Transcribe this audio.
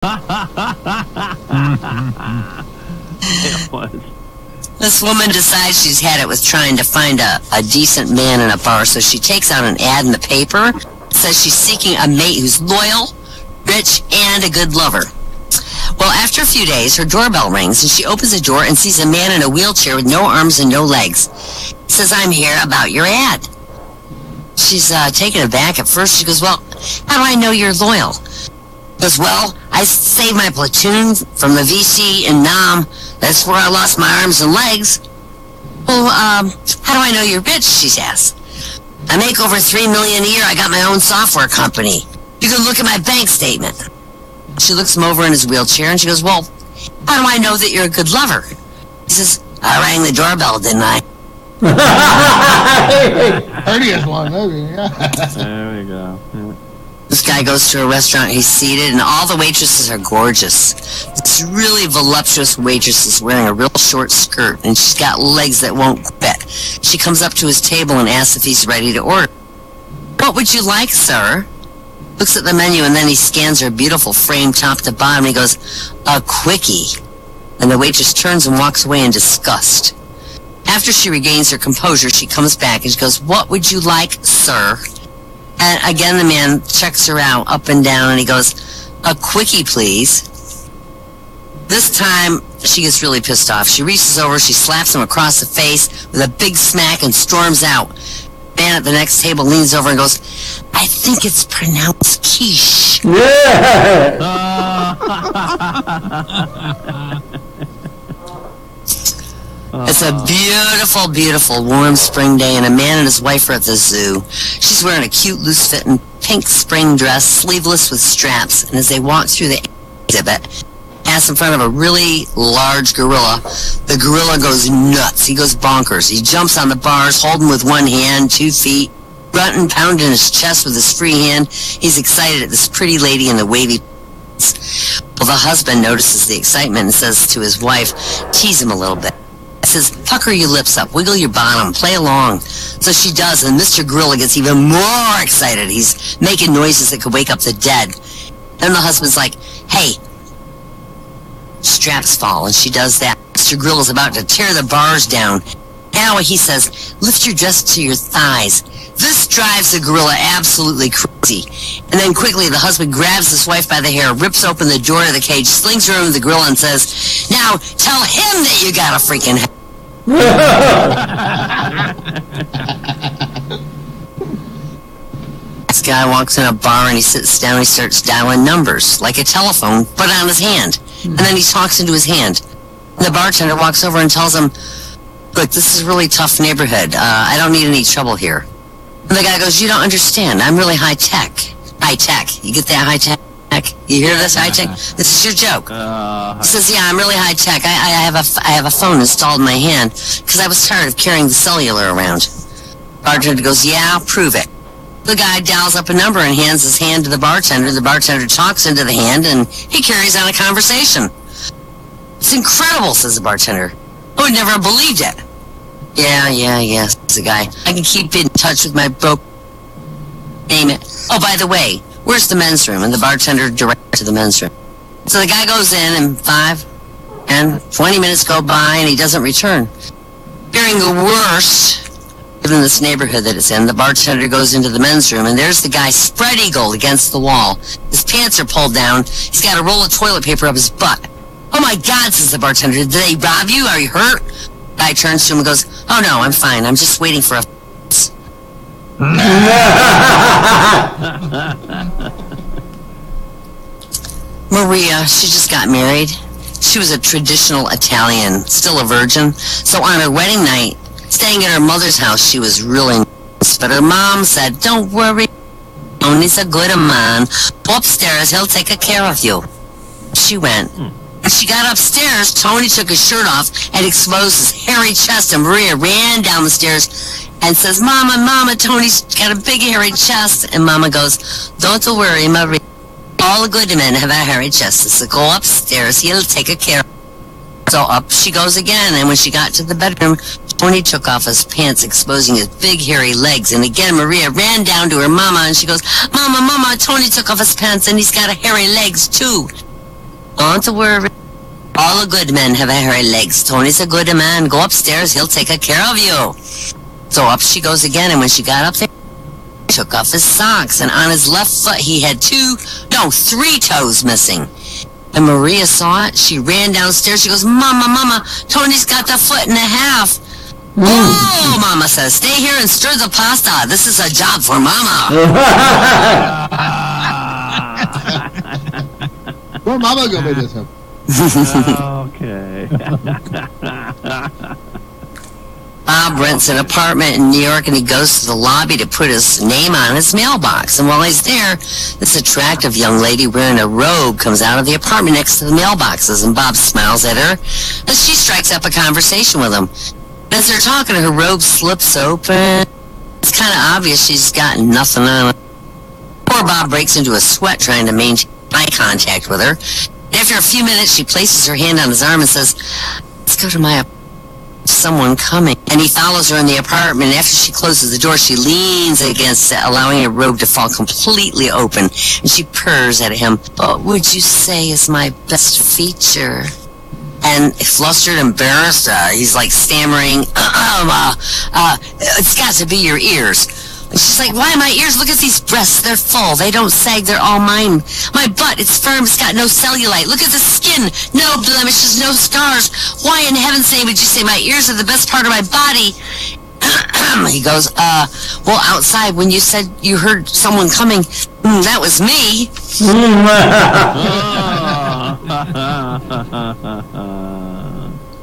It was. This woman decides she's had it with trying to find a decent man in a bar, so she takes out an ad in the paper. It says she's seeking a mate who's loyal, rich, and a good lover. Well, after a few days, her doorbell rings, and she opens the door and sees a man in a wheelchair with no arms and no legs. He says, "I'm here about your ad." She's taken aback at first. She goes, "Well, how do I know you're loyal?" He goes, "Well, I saved my platoon from the VC in Nam. That's where I lost my arms and legs." "Well, how do I know you're rich?" she asks. "I make over $3 million a year. I got my own software company. You can look at my bank statement." She looks him over in his wheelchair and she goes, "Well, how do I know that you're a good lover?" He says, "I rang the doorbell, didn't I?" Prettiest one, maybe. There we go. Yeah. This guy goes to a restaurant, he's seated, and all the waitresses are gorgeous. This really voluptuous waitress is wearing a real short skirt, and she's got legs that won't quit. She comes up to his table and asks if he's ready to order. "What would you like, sir?" Looks at the menu, and then he scans her beautiful frame top to bottom, and he goes, "A quickie." And the waitress turns and walks away in disgust. After she regains her composure, she comes back and she goes, "What would you like, sir?" And again, the man checks her out up and down, and he goes, "A quickie, please." This time, she gets really pissed off. She reaches over, she slaps him across the face with a big smack and storms out. The man at the next table leans over and goes, "I think it's pronounced quiche." Yeah! It's a beautiful, beautiful, warm spring day, and a man and his wife are at the zoo. She's wearing a cute, loose-fitting pink spring dress, sleeveless with straps, and as they walk through the exhibit, pass in front of a really large gorilla, the gorilla goes nuts. He goes bonkers. He jumps on the bars, holding with one hand, 2 feet, grunting, pounding his chest with his free hand. He's excited at this pretty lady in the wavy pants. Well, the husband notices the excitement and says to his wife, "Tease him a little bit." He says, "Pucker your lips up, wiggle your bottom, play along." So she does, and Mr. Gorilla gets even more excited. He's making noises that could wake up the dead. Then the husband's like, "Hey, straps fall," and she does that. Mr. Gorilla's about to tear the bars down. Now he says, "Lift your dress to your thighs." This drives the gorilla absolutely crazy. And then quickly the husband grabs his wife by the hair, rips open the door to the cage, slings her over the gorilla and says, "Now tell him that you got a freaking head." This guy walks in a bar and he sits down and he starts dialing numbers, like a telephone, but on his hand. And then he talks into his hand. And the bartender walks over and tells him, "Look, this is a really tough neighborhood. I don't need any trouble here." And the guy goes, "You don't understand. I'm really high tech." High tech. You get that high tech? You hear this high tech? This is your joke. He says, "Yeah, I'm really high tech. I have a phone installed in my hand because I was tired of carrying the cellular around." Bartender goes, "Yeah, prove it." The guy dials up a number and hands his hand to the bartender. The bartender talks into the hand and he carries on a conversation. "It's incredible," says the bartender. "I would never have believed it." Yeah, says the guy. "I can keep in touch with my broke name it. Oh, by the way, where's the men's room?" And the bartender directs to the men's room. So the guy goes in and 5 and 20 minutes go by and he doesn't return. Fearing the worst, given this neighborhood that it's in, the bartender goes into the men's room and there's the guy spread-eagled against the wall. His pants are pulled down. He's got a roll of toilet paper up his butt. "Oh my God," says the bartender. "Did they rob you? Are you hurt?" The guy turns to him and goes, "Oh no, I'm fine. I'm just waiting for a..." Maria, she just got married. She was a traditional Italian, still a virgin. So on her wedding night, staying at her mother's house, she was really nervous. But her mom said, "Don't worry, Tony's a good man. Go upstairs, he'll take care of you." She went. When she got upstairs, Tony took his shirt off and exposed his hairy chest, and Maria ran down the stairs and says, Mama, Tony's got a big hairy chest." And Mama goes, "Don't worry, Maria. All good men have a hairy chest. So go upstairs, he'll take care of you." So up she goes again, and when she got to the bedroom, Tony took off his pants, exposing his big hairy legs. And again, Maria ran down to her mama, and she goes, Mama, Tony took off his pants, and he's got a hairy legs, too." Don't worry. All the good men have hairy legs. Tony's a good man. Go upstairs. He'll take care of you. So up she goes again, and when she got up there, he took off his socks, and on his left foot he had 3 toes missing. And Maria saw it. She ran downstairs. She goes, Mama, Tony's got the foot and a half. Oh, Mama says, stay here and stir the pasta. This is a job for Mama. Where Mama gonna be this time? Okay. Bob rents an apartment in New York, and he goes to the lobby to put his name on his mailbox. And while he's there, this attractive young lady wearing a robe comes out of the apartment next to the mailboxes, and Bob smiles at her as she strikes up a conversation with him. As they're talking, her robe slips open. It's kind of obvious she's got nothing on. Poor Bob breaks into a sweat trying to maintain eye contact with her. And after a few minutes, she places her hand on his arm and says, let's go to my apartment. Someone coming. And he follows her in the apartment, and after she closes the door, she leans against it, allowing her robe to fall completely open. And she purrs at him. What would you say is my best feature? And flustered, embarrassed, he's like stammering, it's got to be your ears. And she's like, why my ears? Look at these breasts. They're full. They don't sag. They're all mine. My butt, it's firm. It's got no cellulite. Look at the skin. No blemishes, no scars. Why in heaven's name would you say my ears are the best part of my body? He goes, well, outside when you said you heard someone coming, that was me.